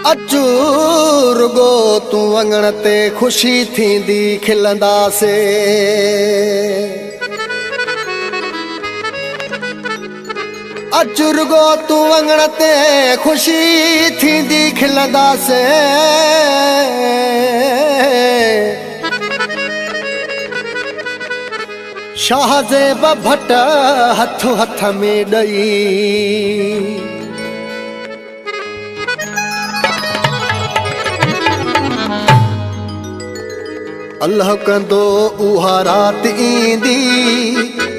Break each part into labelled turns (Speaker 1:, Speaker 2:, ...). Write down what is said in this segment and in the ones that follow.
Speaker 1: अचू रुगो तू वंगण ते खुशी थींदी खिलंदासे। अचू रुगो तू वंगण ते खुशी थींदी खिलंदासे। शाहज़ेब भट हथ हथ में ॾई अल्लाह कंदो उहा रात ईंदी,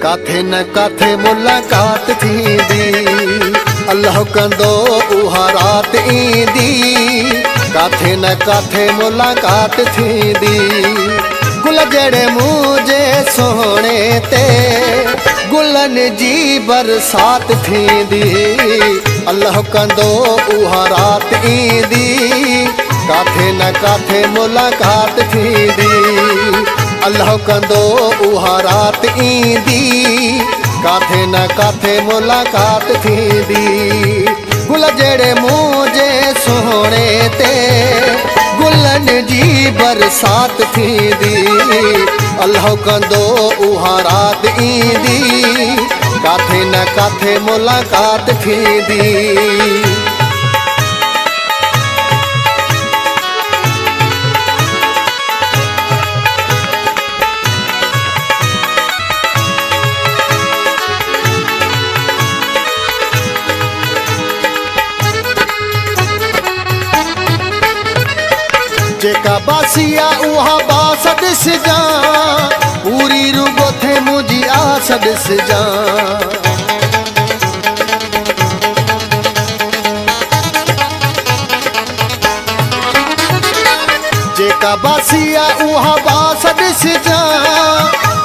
Speaker 1: काथे न काथे मुलाकात थींदी। अल्लाह कंदो उहा रात ईंदी, काथे न काथे मुलाकात थींदी। गुल जड़े मुझे सोने ते गुलन जी बरसात थींदी। अल्लाह कंदो उहा रात ईंदी, काथे न काथे मुलाकात थींदी। अल्लाह कंदो उहा रात ईंदी, काथे न काथे मुलाकात थींदी। गुल जड़े मुझे सोने ते गुलन जी बरसात थींदी। अल्लाह कंदो उहा रात ईंदी, काथे न काथे मुलाकात थींदी। जेका बासिया उहा बास ॾिसजा, पूरी रुगो थे मुझी आस ॾिसजा। जेका बासिया उहा बास ॾिसजा,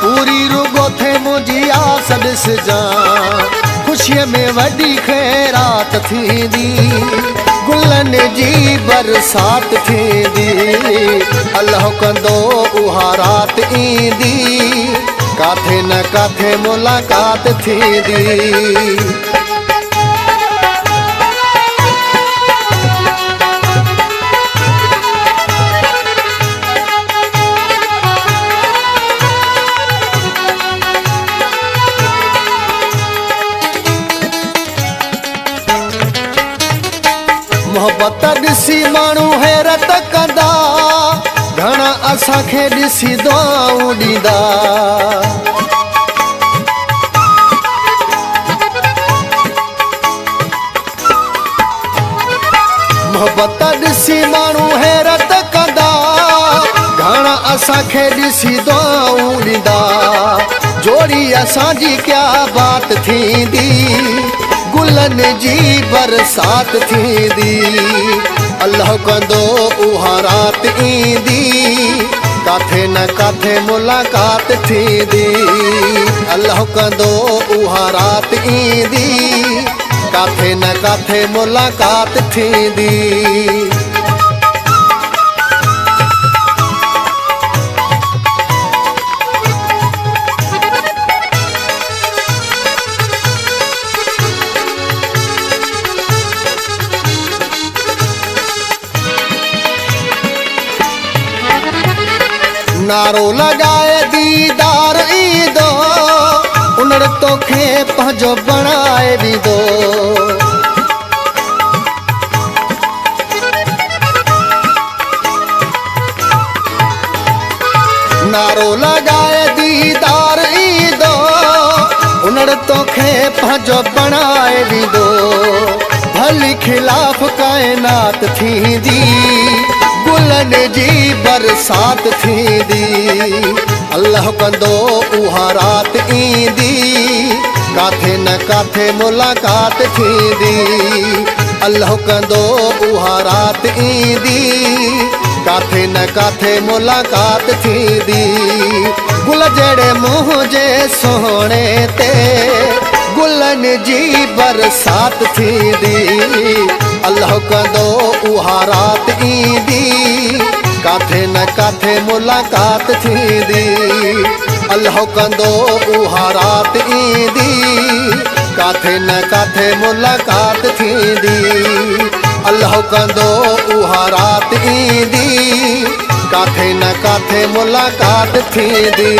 Speaker 1: पूरी रुगो थे मुझी आस ॾिसजा। खुशीअ में वॾी ख़ैरात थींदी, गुलन जी बरसात थींदी। अल्लाह कंदो उहा रात ईंदी, काथे न काथे मुलाकात थींदी। मोहब्बत ॾिसी माण्हू हैरत कंदा, घणा असांखे ॾिसी दुआऊं ॾींदा। मोहब्बत ॾिसी माण्हू हैरत कंदा, घणा असांखे ॾिसी दुआऊं ॾींदा। जोड़ी असांजी क्या बात थींदी, गुलन जी बरसात थींदी। अल्लाह कंदो उहा रात ईंदी, काथे न काथे मुलाकात थींदी। अल्लाह कंदो उहा रात ईंदी, काथे न काथे मुलाकात थींदी। नारो लगाए दीदार ईंदो, उनड़ तोखे पंहिंजो बणाए ॾींदो। नारो लगाए दीदार ईंदो, उनड़ तोखे पंहिंजो बणाए ॾींदो। भली खिलाफ़ काइनात थींदी, गुलन जी बरसात थींदी। अल्लाह कंदो उहा रात ईंदी, काथे न काथे मुलाकात थींदी। अल्लाह कंदो उहा रात ईंदी, काथे न काथे मुलाकात थींदी। गुल जड़े मुझे सोने ते गुलन जी बरसात थींदी। अल्लाह कंदो उहा रात ईंदी, काथे न काथे मुलाकात थींदी। अल्लाह कंदो उहा रात ईंदी, काथे न काथे मुलाकात थींदी। अल्लाह कंदो उहा रात ईंदी, काथे न काथे मुलाकात थींदी।